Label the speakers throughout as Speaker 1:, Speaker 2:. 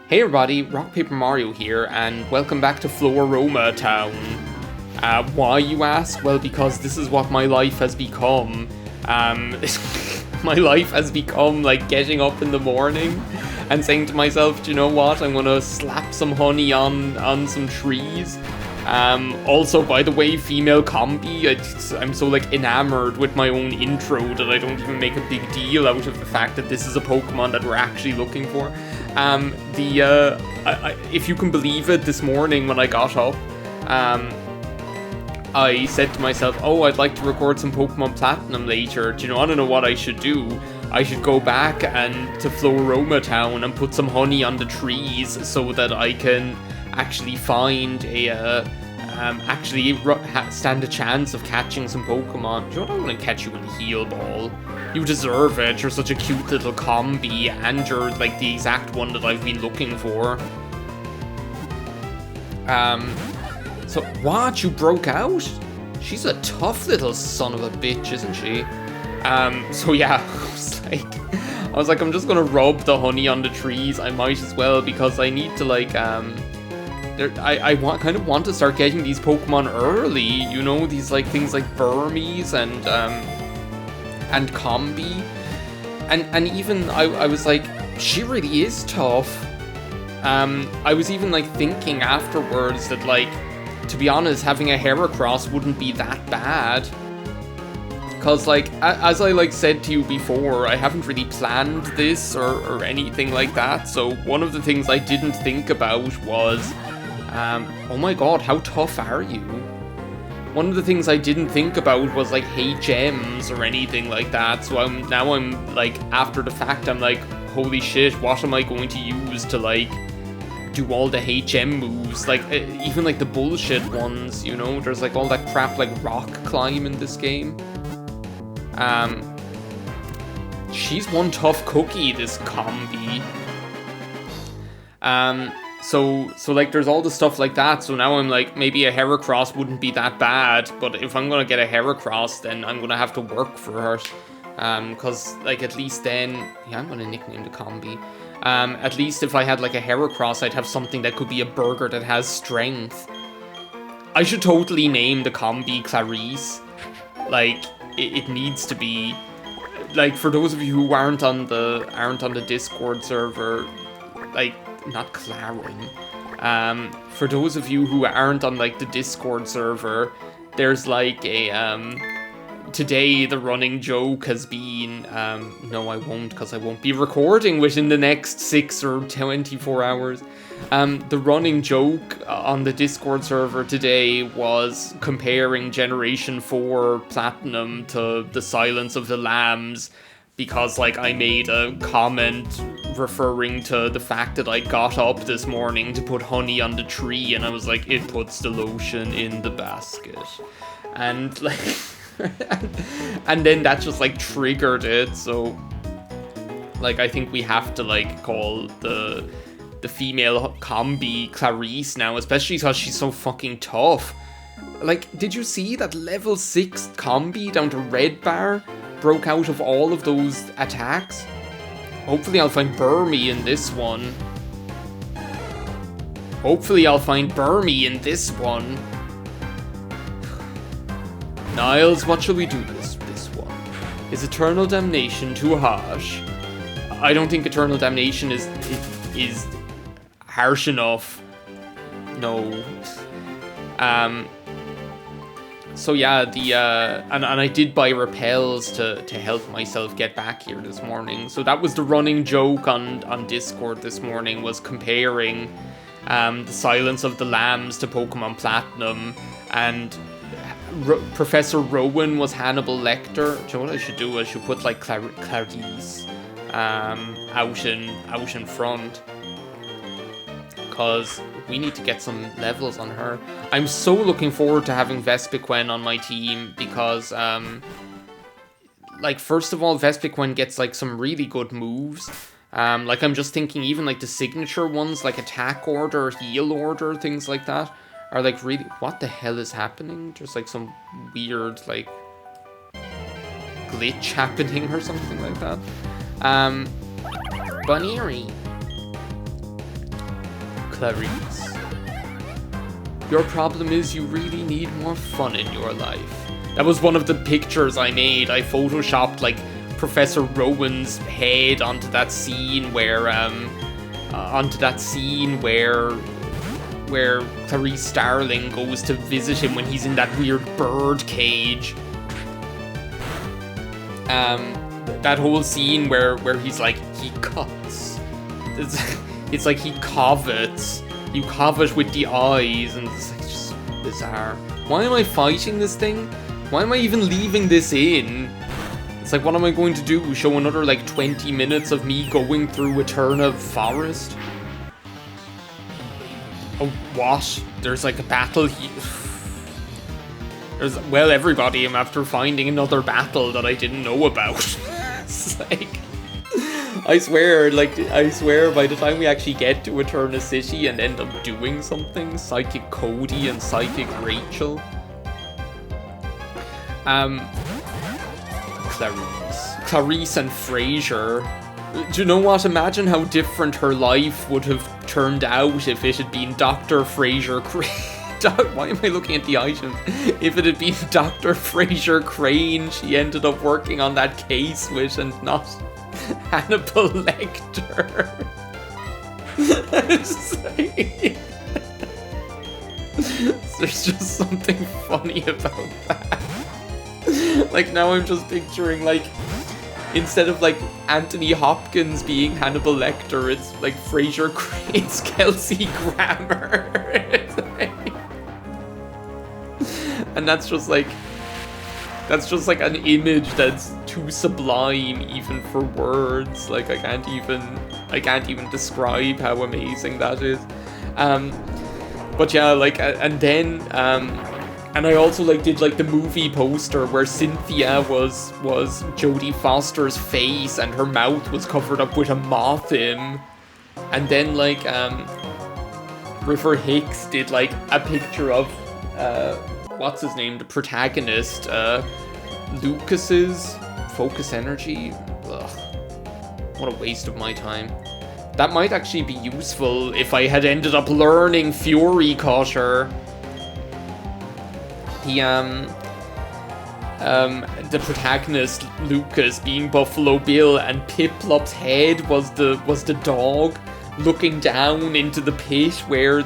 Speaker 1: Hey everybody, RockPaperMario here, and welcome back to Floroma Town. Why, you ask? Well, because this is what my life has become. My life has become like getting up in the morning and saying to myself, do you know what, I'm gonna slap some honey on some trees. Also, by the way, female combi, I'm so like enamored with my own intro that I don't even make a big deal out of the fact that this is a Pokemon that we're actually looking for. If you can believe it, this morning when I got up, I said to myself, oh, I'd like to record some Pokemon Platinum later. Do you know, I don't know what I should do. I should go back and to Floroma Town and put some honey on the trees so that I can actually find a, stand a chance of catching some Pokemon. Do you know what, I'm gonna catch you in the Heal Ball. You deserve it, you're such a cute little combi, and you're like the exact one that I've been looking for. So what, you broke out? She's a tough little son of a bitch, isn't she? So yeah, I was like, I'm just gonna rub the honey on the trees. I might as well, because I need to like, I kind of want to start getting these Pokemon early, you know, these like things like Burmese and Combi, and even I was like, she really is tough. I was even like thinking afterwards that, like, to be honest, having a Heracross wouldn't be that bad, because like as I like said to you before, I haven't really planned this or anything like that. So one of the things I didn't think about was, oh my god, how tough are you? One of the things I didn't think about was like HMs or anything like that. So I'm like, after the fact, I'm like, holy shit, what am I going to use to like do all the HM moves? Like even like the bullshit ones, you know, there's like all that crap like rock climb in this game. She's one tough cookie, this combi. So like there's all the stuff like that. So now I'm like, maybe a Heracross wouldn't be that bad, but if I'm gonna get a Heracross, then I'm gonna have to work for her. Cause like at least then, yeah, I'm gonna nickname the combi. At least if I had like a Heracross, I'd have something that could be a burger that has strength. I should totally name the combi Clarice. Like it needs to be, like, for those of you who aren't on the Discord server, like, not Clarin. For those of you who aren't on like the Discord server, there's like a today the running joke has been, no I won't, because I won't be recording within the next 6 or 24 hours. The running joke on the Discord server today was comparing Generation 4 Platinum to the Silence of the Lambs, because like I made a comment referring to the fact that I got up this morning to put honey on the tree, and I was like, it puts the lotion in the basket. And like and then that just like triggered it. So like I think we have to like call the female combi Clarice now, especially because she's so fucking tough. Like, did you see that level 6 combi down to Red Bar broke out of all of those attacks? Hopefully I'll find Burmy in this one. Niles, what shall we do this one? Is Eternal Damnation too harsh? I don't think Eternal Damnation is harsh enough. No. So yeah, and I did buy repels to help myself get back here this morning. So that was the running joke on Discord this morning, was comparing the Silence of the Lambs to Pokemon Platinum, and Professor Rowan was Hannibal Lecter. Do you know what I should do? I should put like Clarice out in front, because we need to get some levels on her. I'm so looking forward to having Vespiquen on my team, because like, first of all, Vespiquen gets like some really good moves. Like, I'm just thinking even like the signature ones, like attack order, heal order, things like that, are like really, what the hell is happening? There's like some weird like glitch happening or something like that. Bunnery. Clarice. Your problem is you really need more fun in your life. That was one of the pictures I made. I photoshopped like Professor Rowan's head onto that scene where Clarice Starling goes to visit him when he's in that weird bird cage. That whole scene where he's like, he cuts. It's like he covets. You covet with the eyes, and it's like just bizarre. Why am I fighting this thing? Why am I even leaving this in? It's like, what am I going to do? Show another like 20 minutes of me going through Eterna Forest? Oh, what? There's like a battle here. Well, everybody, I'm after finding another battle that I didn't know about. It's like, I swear by the time we actually get to Eterna City and end up doing something, Psychic Cody and Psychic Rachel. Clarice and Frasier. Do you know what? Imagine how different her life would have turned out if it had been Dr. Frasier Crane. Why am I looking at the items? If it had been Dr. Frasier Crane she ended up working on that case with, and not Hannibal Lecter. There's just something funny about that. Like, now I'm just picturing, like, instead of like Anthony Hopkins being Hannibal Lecter, it's like Frasier Crane's Kelsey Grammer. And that's just like an image that's too sublime even for words. Like, I can't even describe how amazing that is. But yeah, like, and then and I also like did like the movie poster where Cynthia was Jodie Foster's face and her mouth was covered up with a moth in. And then like River Hicks did like a picture of what's his name, the protagonist, Lucas's Focus Energy. Ugh, what a waste of my time. That might actually be useful if I had ended up learning Fury Cutter. The protagonist, Lucas, being Buffalo Bill, and Piplop's head was the dog looking down into the pit where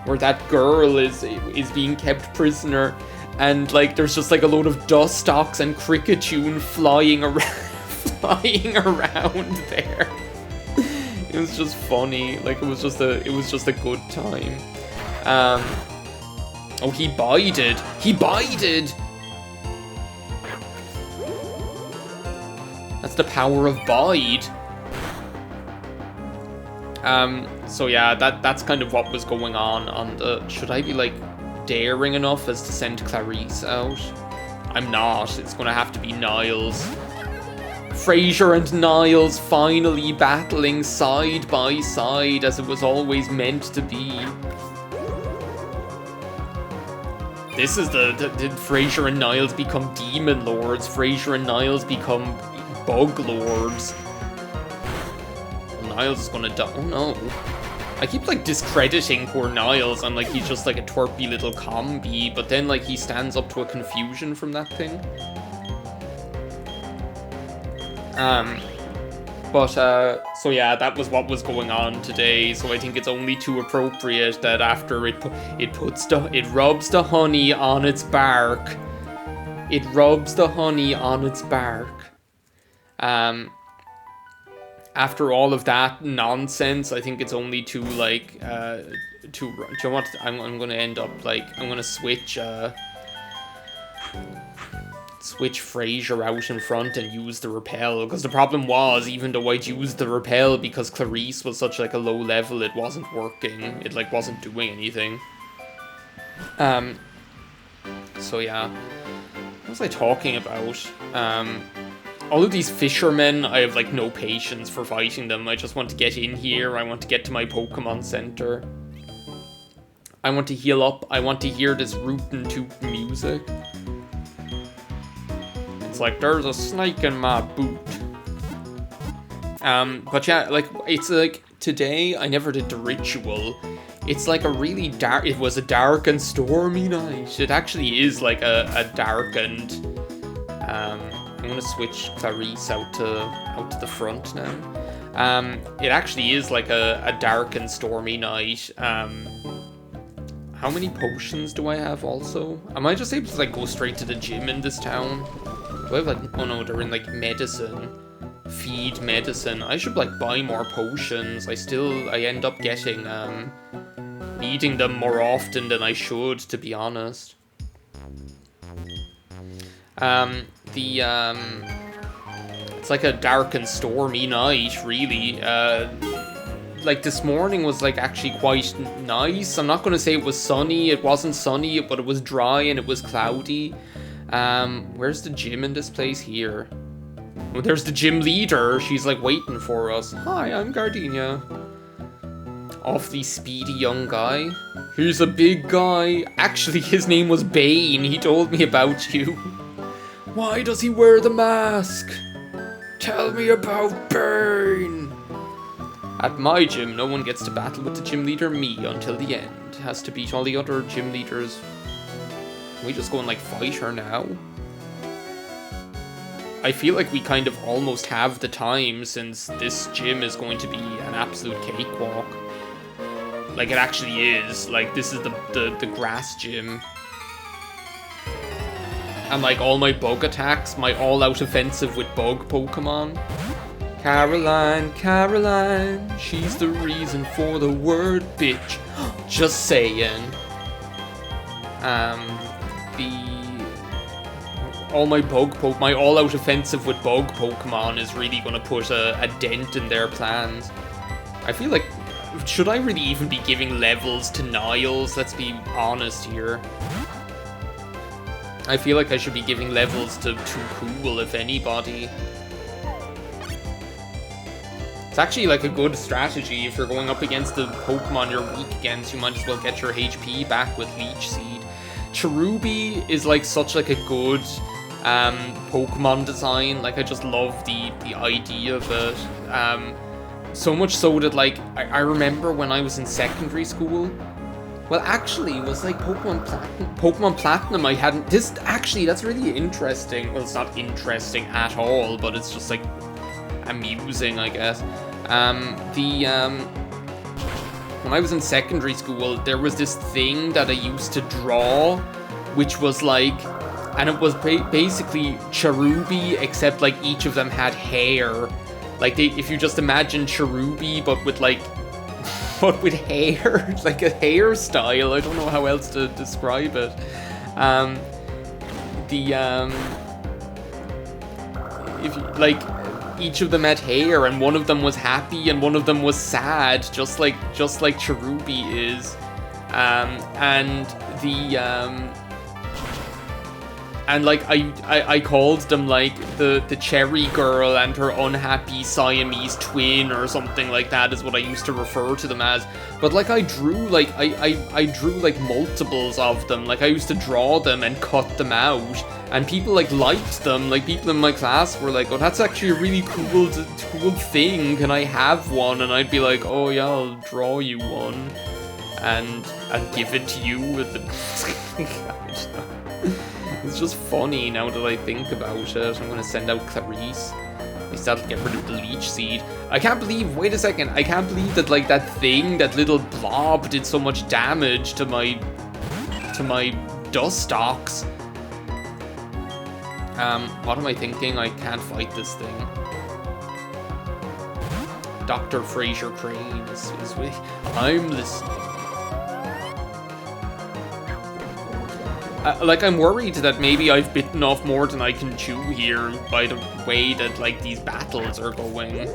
Speaker 1: where that girl is being kept prisoner, and like there's just like a load of dust stalks and cricketune flying around there. It was just funny. Like, it was just a good time. Oh, he bided. He bided. That's the power of bide. So yeah, that's kind of what was going on the... Should I be, like, daring enough as to send Clarice out? I'm not. It's gonna have to be Niles. Frasier and Niles finally battling side by side as it was always meant to be. This is did Frasier and Niles become demon lords? Frasier and Niles become bug lords. Niles is gonna die. Oh no. I keep like discrediting poor Niles. I'm like, he's just like a twerpy little combi, but then like he stands up to a confusion from that thing. So yeah, that was what was going on today. So I think it's only too appropriate that after it rubs the honey on its bark. It rubs the honey on its bark. After all of that nonsense, I think it's only too like do you know what? I'm gonna end up like I'm gonna switch Frasier out in front and use the repel, because the problem was, even though I'd used the repel because Clarice was such like a low level, it wasn't working. It like wasn't doing anything. So yeah, what was I talking about? All of these fishermen, I have like no patience for fighting them. I just want to get in here. I want to get to my Pokemon Center. I want to heal up. I want to hear this rootin' tootin' music. It's like, there's a snake in my boot. But yeah, like, it's like, today. I never did the ritual. It's like a really dark... It was a dark and stormy night. It actually is like a darkened... I'm going to switch Clarice out to the front now. It actually is like a dark and stormy night. How many potions do I have also? Am I just able to like go straight to the gym in this town? Do I have like... Oh no, they're in like medicine. Feed medicine. I should like buy more potions. I end up getting needing them more often than I should, to be honest. It's like a dark and stormy night, really. Like this morning was like actually quite nice. I'm not going to say it was sunny. It wasn't sunny, but it was dry and it was cloudy. Where's the gym in this place here? Oh, there's the gym leader. She's like waiting for us. Hi, I'm Gardenia. Awfully speedy young guy. Here's a big guy. Actually, his name was Bane. He told me about you. Why does he wear the mask? Tell me about Bane. At my gym, no one gets to battle with the gym leader, me, until the end. Has to beat all the other gym leaders. Can we just go and like fight her now? I feel like we kind of almost have the time, since this gym is going to be an absolute cakewalk. Like it actually is. Like this is the grass gym. And like all my bug attacks, my all-out offensive with bug Pokemon. Caroline, Caroline, she's the reason for the word bitch. Just saying. All my my all-out offensive with bug Pokemon is really gonna put a dent in their plans. I feel like, should I really even be giving levels to Niles? Let's be honest here. I feel like I should be giving levels to Too Cool, if anybody. It's actually like a good strategy. If you're going up against the Pokemon you're weak against, you might as well get your HP back with Leech Seed. Cherubi is like such like a good Pokemon design. Like I just love the idea of it. So much so that like I remember when I was in secondary school. Well, actually, it was like Pokemon Platinum. I hadn't. That's really interesting. Well, it's not interesting at all, but it's just like amusing, I guess. When I was in secondary school, there was this thing that I used to draw, which was like, and it was basically Cherubi, except like each of them had hair. Like if you just imagine Cherubi, but with like, but with hair, like a hairstyle. I don't know how else to describe it. If you, like, each of them had hair, and one of them was happy, and one of them was sad, just like Cherubi is. And like I called them like the cherry girl and her unhappy Siamese twin or something like that is what I used to refer to them as. But like I drew like I drew like multiples of them. Like I used to draw them and cut them out, and people like liked them. Like people in my class were like, "Oh, that's actually a really cool thing. Can I have one?" And I'd be like, "Oh yeah, I'll draw you one and give it to you with the." It's just funny now that I think about it. I'm gonna send out Clarice. At least that'll get rid of the Leech Seed. I can't believe, wait a second, I can't believe that like that thing, that little blob did so much damage to my Dustox. What am I thinking? I can't fight this thing. Dr. Fraser Crane is with, I'm listening. Like, I'm worried that maybe I've bitten off more than I can chew here by the way that, like, these battles are going.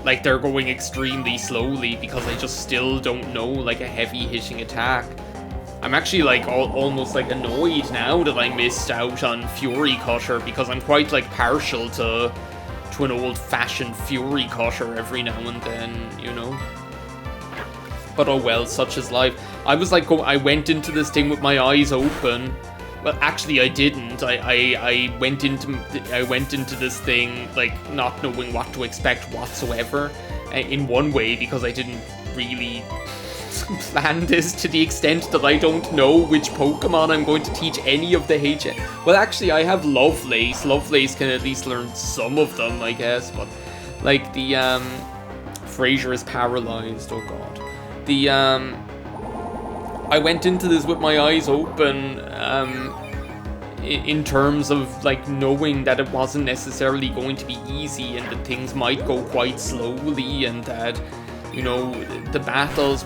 Speaker 1: Like, they're going extremely slowly because I just still don't know, like, a heavy-hitting attack. I'm actually, like, almost, like, annoyed now that I missed out on Fury Cutter because I'm quite, like, partial to an old-fashioned Fury Cutter every now and then, you know? But oh well, such is life. I was like, I went into this thing with my eyes open. Well, actually, I didn't. I went into this thing like not knowing what to expect whatsoever. in one way, because I didn't really plan this to the extent that I don't know which Pokemon I'm going to teach any of the HM. Well, actually, I have Lovelace. Lovelace can at least learn some of them, I guess, but like the Fraser is paralyzed. Oh god. The I went into this with my eyes open, in terms of like knowing that it wasn't necessarily going to be easy and that things might go quite slowly and that, you know, the battles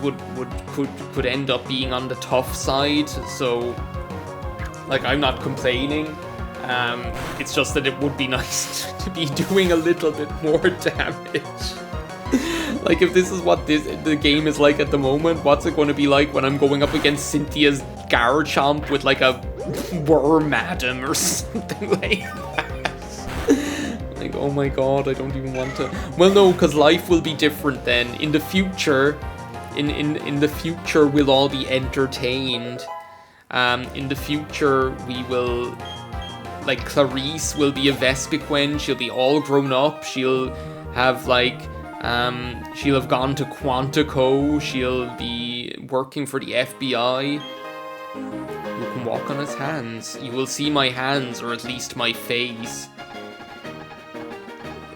Speaker 1: could end up being on the tough side. So like, I'm not complaining. It's just that it would be nice to be doing a little bit more damage. Like, if this is what the game is like at the moment, what's it going to be like when I'm going up against Cynthia's Garchomp with like a Wormadam or something like that? Like, oh my god, I don't even want to. Well, no, because life will be different then. In the future, in the future, we'll all be entertained. In the future, we will, like, Clarice will be a Vespiquen. She'll be all grown up. She'll have like, she'll have gone to Quantico. She'll be working for the FBI. You can walk on his hands. You will see my hands, or at least my face.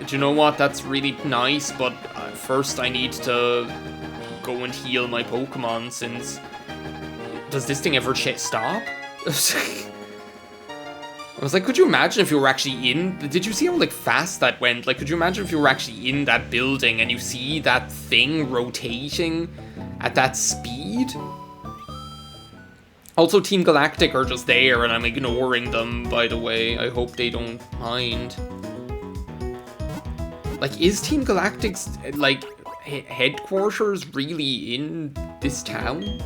Speaker 1: Do you know what? That's really nice, but first I need to go and heal my Pokemon, since... Does this thing ever stop? I was like, could you imagine if you were actually in... Did you see how, like, fast that went? Like, could you imagine if you were actually in that building and you see that thing rotating at that speed? Also, Team Galactic are just there, and I'm ignoring them, by the way. I hope they don't mind. Like, is Team Galactic's, like, headquarters really in this town?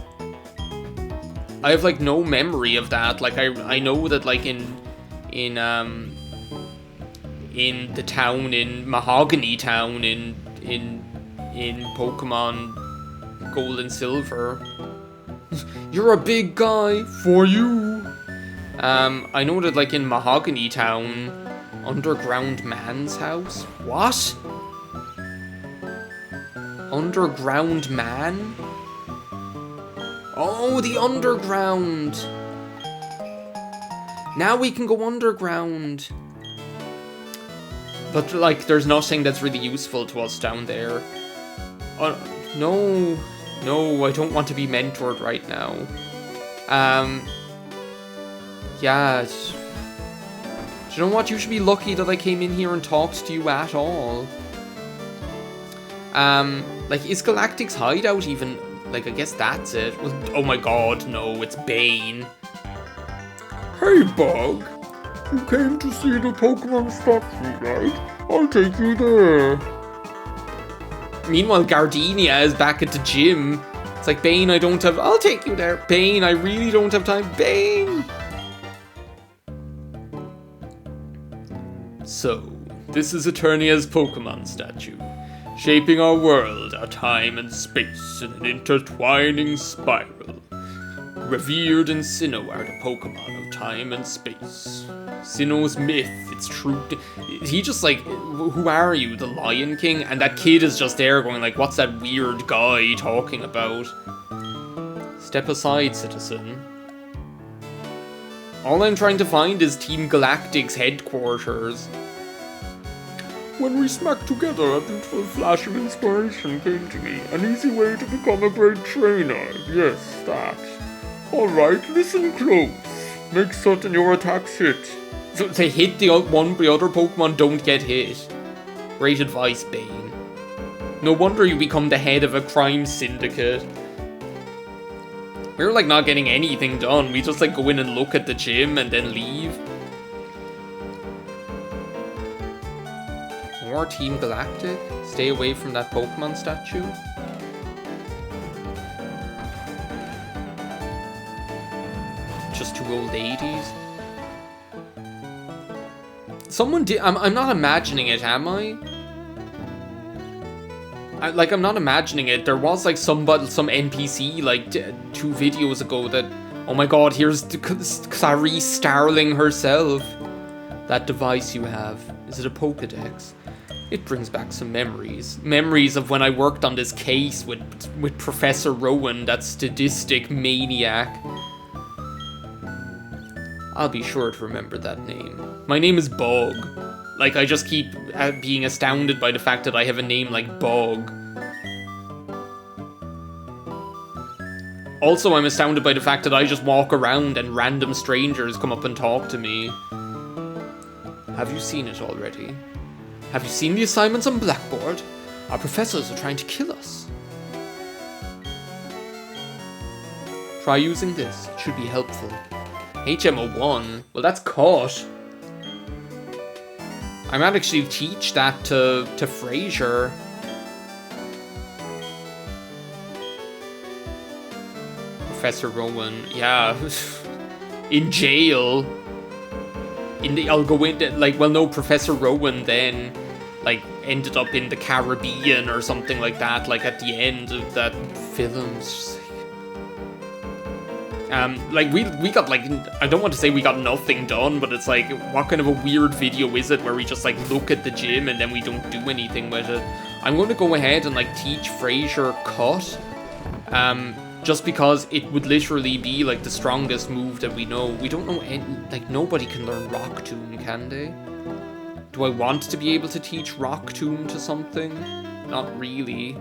Speaker 1: I have, like, no memory of that. Like, I know that, like, in the town, in Mahogany Town, in Pokemon Gold and Silver. You're a big guy, for you. I know that, like, in Mahogany Town, Underground Man's house? What? Underground Man? Oh, the underground! Now we can go underground! But, like, there's nothing that's really useful to us down there. No. No, I don't want to be mentored right now. Yeah. Do you know what? You should be lucky that I came in here and talked to you at all. Like, is Galactic's hideout even... Like, I guess that's it. Oh my god, no, it's Bane. Hey, Bug. You came to see the Pokemon statue, right? I'll take you there. Meanwhile, Gardenia is back at the gym. It's like, Bane, I don't have... I'll take you there. Bane, I really don't have time. Bane! So, this is Eternia's Pokemon statue. Shaping our world, our time and space in an intertwining spiral. Revered in Sinnoh are the Pokemon of time and space. Sinnoh's myth, its truth. He just like, who are you, the Lion King? And that kid is just there going like, what's that weird guy talking about? Step aside, citizen. All I'm trying to find is Team Galactic's headquarters. When we smacked together, a beautiful flash of inspiration came to me. An easy way to become a great trainer. Yes, that. Alright, listen close. Make certain your attacks hit. So to hit the other Pokemon don't get hit. Great advice, Bane. No wonder you become the head of a crime syndicate. We're like not getting anything done. We just like go in and look at the gym and then leave. More Team Galactic? Stay away from that Pokemon statue. Just two old ladies. Someone did. I'm not imagining it, am I? I'm not imagining it. There was like some NPC like 2 videos ago that. Oh my god! Here's Clarice Starling herself. That device you have, is it a Pokedex? It brings back some memories. Memories of when I worked on this case with Professor Rowan, that statistic maniac. I'll be sure to remember that name. My name is Bog. Like, I just keep being astounded by the fact that I have a name like Bog. Also, I'm astounded by the fact that I just walk around and random strangers come up and talk to me. Have you seen it already? Have you seen the assignments on Blackboard? Our professors are trying to kill us. Try using this. It should be helpful. HMO1? Well, that's caught. I might actually teach that to Frasier. Professor Rowan, yeah. In jail. I'll go into, like, well, no, Professor Rowan then, like, ended up in the Caribbean or something like that, like, at the end of that film. Like, we got, like, I don't want to say we got nothing done, but it's like, what kind of a weird video is it where we just, like, look at the gym and then we don't do anything with it? I'm going to go ahead and, like, teach Frasier cut, just because it would literally be, like, the strongest move that we know. We don't know any, like, nobody can learn Rock Tomb, can they? Do I want to be able to teach Rock Tomb to something? Not really.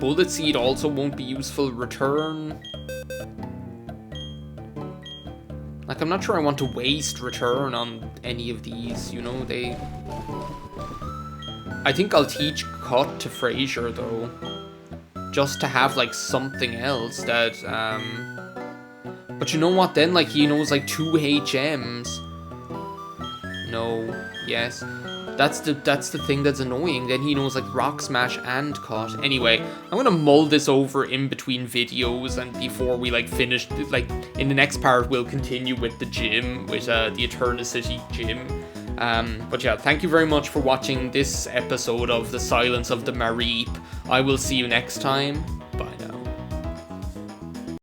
Speaker 1: Bullet Seed also won't be useful. Return. Like, I'm not sure I want to waste Return on any of these, you know, they... I think I'll teach Cut to Frasier, though. Just to have, like, something else that, But you know what, then? Like, he knows, like, 2 HMs. No. Yes. That's the thing that's annoying. Then he knows, like, Rock Smash and Cut. Anyway, I'm gonna mull this over in between videos, and before we, like, finish, like, in the next part, we'll continue with the gym, with, the Eternicity gym. But yeah, thank you very much for watching this episode of The Silence of the Mareep. I will see you next time.